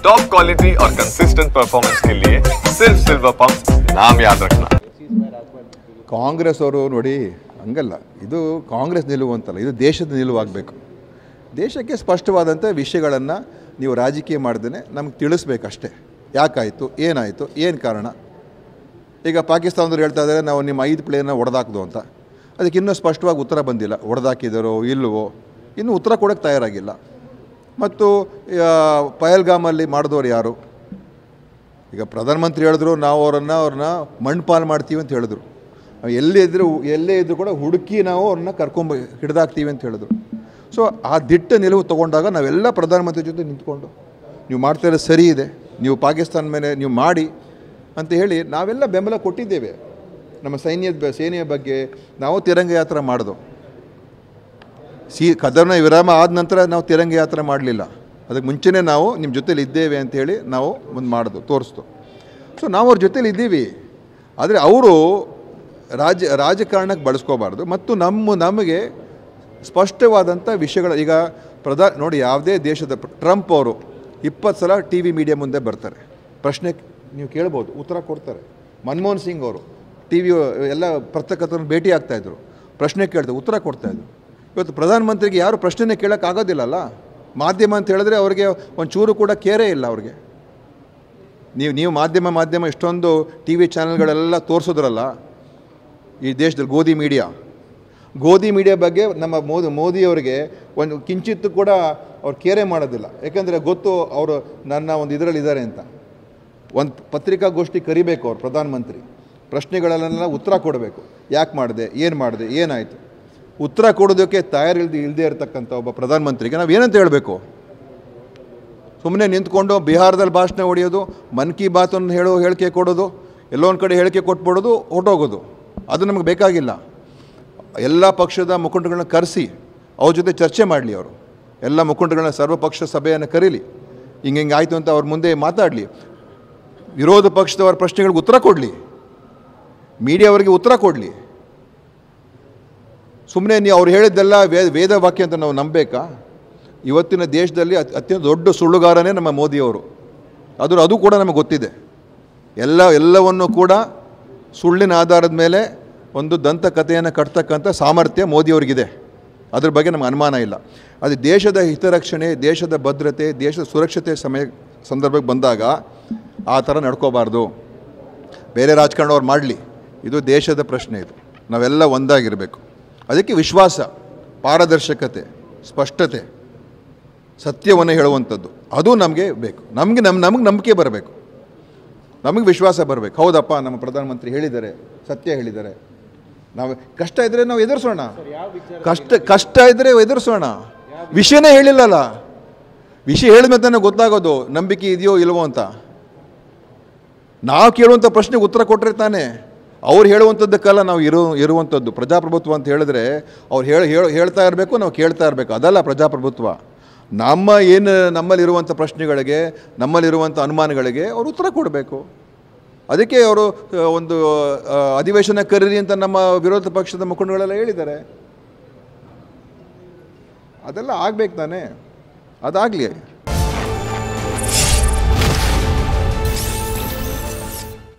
Top quality और consistent performance के लिए सिर्फ सिल्वर पंप नाम याद रखना। ಕಾಂಗ್ರೆಸ್ ಅವರು ನೋಡಿ ಹಂಗಲ್ಲ, ಇದು ಕಾಂಗ್ರೆಸ್ ನಿಲುವು ಅಂತಲ್ಲ, ಇದು ದೇಶದ ನಿಲುವಾಗಬೇಕು. ದೇಶಕ್ಕೆ ಸ್ಪಷ್ಟವಾದಂಥ ವಿಷಯಗಳನ್ನು ನೀವು ರಾಜಕೀಯ ಮಾಡ್ದೇ ನಮ್ಗೆ ತಿಳಿಸ್ಬೇಕಷ್ಟೇ. ಯಾಕಾಯಿತು, ಏನಾಯಿತು, ಏನು ಕಾರಣ. ಈಗ ಪಾಕಿಸ್ತಾನದವ್ರು ಹೇಳ್ತಾ ಇದ್ದಾರೆ ನಾವು ನಿಮ್ಮ 5 ಪ್ಲೇನ್ನ ಹೊಡೆದಾಕ್ದು ಅಂತ. ಅದಕ್ಕೆ ಇನ್ನೂ ಸ್ಪಷ್ಟವಾಗಿ ಉತ್ತರ ಬಂದಿಲ್ಲ, ಹೊಡೆದಾಕಿದಾರೋ ಇಲ್ಲವೋ ಇನ್ನೂ ಉತ್ತರ ಕೊಡೋಕ್ಕೆ ತಯಾರಾಗಿಲ್ಲ. ಮತ್ತು ಪಹಲ್ಗಾಮಲ್ಲಿ ಮಾಡಿದವ್ರು ಯಾರು? ಈಗ ಪ್ರಧಾನಮಂತ್ರಿ ಹೇಳಿದ್ರು ನಾವು ಅವ್ರನ್ನ ಮಣ್ಪಾಲು ಮಾಡ್ತೀವಿ ಅಂತ ಹೇಳಿದ್ರು. ಎಲ್ಲೇ ಇದ್ದರೂ ಕೂಡ ಹುಡುಕಿ ನಾವು ಅವ್ರನ್ನ ಹಿಡ್ದಾಕ್ತೀವಿ ಅಂತ ಹೇಳಿದ್ರು. ಸೊ ಆ ದಿಟ್ಟ ನಿಲುವು ತೊಗೊಂಡಾಗ ನಾವೆಲ್ಲ ಪ್ರಧಾನಮಂತ್ರಿ ಜೊತೆ ನಿಂತ್ಕೊಂಡು ನೀವು ಮಾಡ್ತಾ ಇರೋದು ಸರಿ ಇದೆ, ನೀವು ಪಾಕಿಸ್ತಾನ ಮೇಲೆ ನೀವು ಮಾಡಿ ಅಂತ ಹೇಳಿ ನಾವೆಲ್ಲ ಬೆಂಬಲ ಕೊಟ್ಟಿದ್ದೇವೆ. ನಮ್ಮ ಸೇನೆಯ ಬಗ್ಗೆ ನಾವು ತಿರಂಗ ಯಾತ್ರೆ ಮಾಡಿದೋ. ಕದನ ವಿರಾಮ ಆದ ನಂತರ ನಾವು ತಿರಂಗ ಯಾತ್ರೆ ಮಾಡಲಿಲ್ಲ, ಅದಕ್ಕೆ ಮುಂಚೆನೇ ನಾವು ನಿಮ್ಮ ಜೊತೇಲಿ ಇದ್ದೇವೆ ಅಂಥೇಳಿ ನಾವು ಮುಂದೆ ಮಾಡಿದ್ವು, ತೋರಿಸ್ತು. ಸೊ ನಾವು ಅವ್ರ ಜೊತೇಲಿ ಇದ್ದೀವಿ. ಆದರೆ ಅವರು ರಾಜಕಾರಣಕ್ಕೆ ಬಳಸ್ಕೋಬಾರ್ದು. ಮತ್ತು ನಮಗೆ ಸ್ಪಷ್ಟವಾದಂಥ ವಿಷಯಗಳು ಈಗ ನೋಡಿ, ಯಾವುದೇ ದೇಶದ ಟ್ರಂಪ್ ಅವರು 20 ಸಲ ಟಿ ವಿ ಮೀಡಿಯಾ ಮುಂದೆ ಬರ್ತಾರೆ, ಪ್ರಶ್ನೆ ನೀವು ಕೇಳ್ಬೋದು, ಉತ್ತರ ಕೊಡ್ತಾರೆ. ಮನಮೋಹನ್ ಸಿಂಗ್ ಅವರು ಟಿ ವಿ ಎಲ್ಲ ಪತ್ರಕರ್ತರನ್ನು ಭೇಟಿ ಆಗ್ತಾಯಿದ್ರು, ಪ್ರಶ್ನೆ ಕೇಳ್ತಾರೆ, ಉತ್ತರ ಕೊಡ್ತಾಯಿದ್ರು. ಇವತ್ತು ಪ್ರಧಾನಮಂತ್ರಿಗೆ ಯಾರು ಪ್ರಶ್ನೆನೇ ಕೇಳೋಕ್ಕಾಗೋದಿಲ್ಲಲ್ಲ. ಮಾಧ್ಯಮ ಅಂತ ಹೇಳಿದ್ರೆ ಅವ್ರಿಗೆ ಒಂಚೂರು ಕೂಡ ಕೇರೇ ಇಲ್ಲ ಅವ್ರಿಗೆ. ನೀವು ಮಾಧ್ಯಮ ಇಷ್ಟೊಂದು ಟಿ ವಿ ಚಾನಲ್ಗಳೆಲ್ಲ ತೋರಿಸಿದ್ರಲ್ಲ ಈ ದೇಶದಲ್ಲಿ. ಗೋಧಿ ಮೀಡಿಯಾ ಬಗ್ಗೆ ನಮ್ಮ ಮೋದಿಯವರಿಗೆ ಒಂದು ಕಿಂಚಿತ್ತು ಕೂಡ ಅವ್ರು ಕೇರೆ ಮಾಡೋದಿಲ್ಲ. ಯಾಕೆಂದರೆ ಗೊತ್ತು ಅವರು ನನ್ನ ಒಂದು ಇದರಲ್ಲಿದ್ದಾರೆ ಅಂತ. ಒಂದು ಪತ್ರಿಕಾಗೋಷ್ಠಿ ಕರಿಬೇಕು ಅವ್ರು ಪ್ರಧಾನಮಂತ್ರಿ, ಪ್ರಶ್ನೆಗಳನ್ನೆಲ್ಲ ಉತ್ತರ ಕೊಡಬೇಕು. ಯಾಕೆ ಮಾಡಿದೆ, ಏನು ಮಾಡಿದೆ, ಏನಾಯಿತು, ಉತ್ತರ ಕೊಡೋದಕ್ಕೆ ಇಲ್ಲದೆ ಇರತಕ್ಕಂಥ ಒಬ್ಬ ಪ್ರಧಾನಮಂತ್ರಿಗೆ ನಾವು ಏನಂತ ಹೇಳಬೇಕು? ಸುಮ್ಮನೆ ನಿಂತ್ಕೊಂಡು ಬಿಹಾರದಲ್ಲಿ ಭಾಷಣ ಹೊಡೆಯೋದು, ಮನ್ ಕಿ ಬಾತನ್ನು ಹೇಳಿಕೆ ಕೊಡೋದು, ಎಲ್ಲೋ ಒಂದು ಕಡೆ ಹೇಳಿಕೆ ಕೊಟ್ಬಿಡೋದು, ಹೊರಟೋಗೋದು, ಅದು ನಮಗೆ ಬೇಕಾಗಿಲ್ಲ. ಎಲ್ಲ ಪಕ್ಷದ ಮುಖಂಡಗಳನ್ನ ಕರೆಸಿ ಅವ್ರ ಜೊತೆ ಚರ್ಚೆ ಮಾಡಲಿ. ಅವರು ಎಲ್ಲ ಮುಖಂಡಗಳನ್ನ ಸರ್ವಪಕ್ಷ ಸಭೆಯನ್ನು ಕರೀಲಿ, ಹಿಂಗೆ ಆಯಿತು ಅಂತ ಅವ್ರ ಮುಂದೆ ಮಾತಾಡಲಿ. ವಿರೋಧ ಪಕ್ಷದವರ ಪ್ರಶ್ನೆಗಳಿಗೆ ಉತ್ತರ ಕೊಡಲಿ, ಮೀಡಿಯಾವರಿಗೆ ಉತ್ತರ ಕೊಡಲಿ. ಸುಮ್ಮನೆ ನೀವು ಅವ್ರು ಹೇಳಿದ್ದೆಲ್ಲ ವೇದ ವಾಕ್ಯ ಅಂತ ನಾವು ನಂಬಬೇಕಾ? ಇವತ್ತಿನ ದೇಶದಲ್ಲಿ ಅತ್ಯಂತ ದೊಡ್ಡ ಸುಳ್ಳುಗಾರನೇ ನಮ್ಮ ಮೋದಿಯವರು. ಅದು ಕೂಡ ನಮಗೆ ಗೊತ್ತಿದೆ. ಎಲ್ಲವನ್ನು ಕೂಡ ಸುಳ್ಳಿನ ಆಧಾರದ ಮೇಲೆ ಒಂದು ದಂತಕಥೆಯನ್ನು ಕಟ್ತಕ್ಕಂಥ ಸಾಮರ್ಥ್ಯ ಮೋದಿಯವರಿಗಿದೆ. ಅದ್ರ ಬಗ್ಗೆ ನಮಗೆ ಅನುಮಾನ ಇಲ್ಲ. ಅದು ದೇಶದ ಹಿತರಕ್ಷಣೆ, ದೇಶದ ಭದ್ರತೆ, ದೇಶದ ಸುರಕ್ಷತೆ ಸಂದರ್ಭಕ್ಕೆ ಬಂದಾಗ ಆ ಥರ ನಡ್ಕೋಬಾರ್ದು. ಬೇರೆ ರಾಜಕಾರಣವ್ರು ಮಾಡಲಿ, ಇದು ದೇಶದ ಪ್ರಶ್ನೆ. ಇದು ನಾವೆಲ್ಲ ಒಂದಾಗಿರಬೇಕು. ಅದಕ್ಕೆ ವಿಶ್ವಾಸ, ಪಾರದರ್ಶಕತೆ, ಸ್ಪಷ್ಟತೆ, ಸತ್ಯವನ್ನು ಹೇಳುವಂಥದ್ದು ಅದು ನಮಗೆ ಬೇಕು. ನಮಗೆ ನಂಬಿಕೆ ಬರಬೇಕು, ನಮಗೆ ವಿಶ್ವಾಸ ಬರಬೇಕು. ಹೌದಪ್ಪ, ನಮ್ಮ ಪ್ರಧಾನಮಂತ್ರಿ ಹೇಳಿದ್ದಾರೆ, ಸತ್ಯ ಹೇಳಿದ್ದಾರೆ. ನಾವು ಕಷ್ಟ ಇದ್ದರೆ ನಾವು ಎದುರಿಸೋಣ, ಕಷ್ಟ ಇದ್ದರೆ ಎದುರಿಸೋಣ. ವಿಷಯನೇ ಹೇಳಿಲ್ಲಲ್ಲ, ವಿಷಯ ಹೇಳಿದ ನನಗೆ ಗೊತ್ತಾಗೋದು ನಂಬಿಕೆ ಇದೆಯೋ ಇಲ್ವೋ ಅಂತ. ನಾವು ಕೇಳುವಂಥ ಪ್ರಶ್ನೆಗೆ ಉತ್ತರ ಕೊಟ್ಟರೆ ತಾನೇ. ಅವ್ರು ಹೇಳುವಂಥದ್ದಕ್ಕಲ್ಲ ನಾವು ಇರುವಂಥದ್ದು. ಪ್ರಜಾಪ್ರಭುತ್ವ ಅಂತ ಹೇಳಿದ್ರೆ ಅವ್ರು ಹೇಳ್ತಾ ಇರಬೇಕು, ನಾವು ಕೇಳ್ತಾ ಇರಬೇಕು. ಅದಲ್ಲ ಪ್ರಜಾಪ್ರಭುತ್ವ. ನಮ್ಮಲ್ಲಿರುವಂಥ ಪ್ರಶ್ನೆಗಳಿಗೆ, ನಮ್ಮಲ್ಲಿರುವಂಥ ಅನುಮಾನಗಳಿಗೆ ಅವ್ರು ಉತ್ತರ ಕೊಡಬೇಕು. ಅದಕ್ಕೆ ಅವರು ಒಂದು ಅಧಿವೇಶನ ಕರೀರಿ ಅಂತ ನಮ್ಮ ವಿರೋಧ ಪಕ್ಷದ ಮುಖಂಡಗಳೆಲ್ಲ ಹೇಳಿದ್ದಾರೆ. ಅದೆಲ್ಲ ಆಗಬೇಕು ತಾನೇ, ಅದಾಗಲಿ.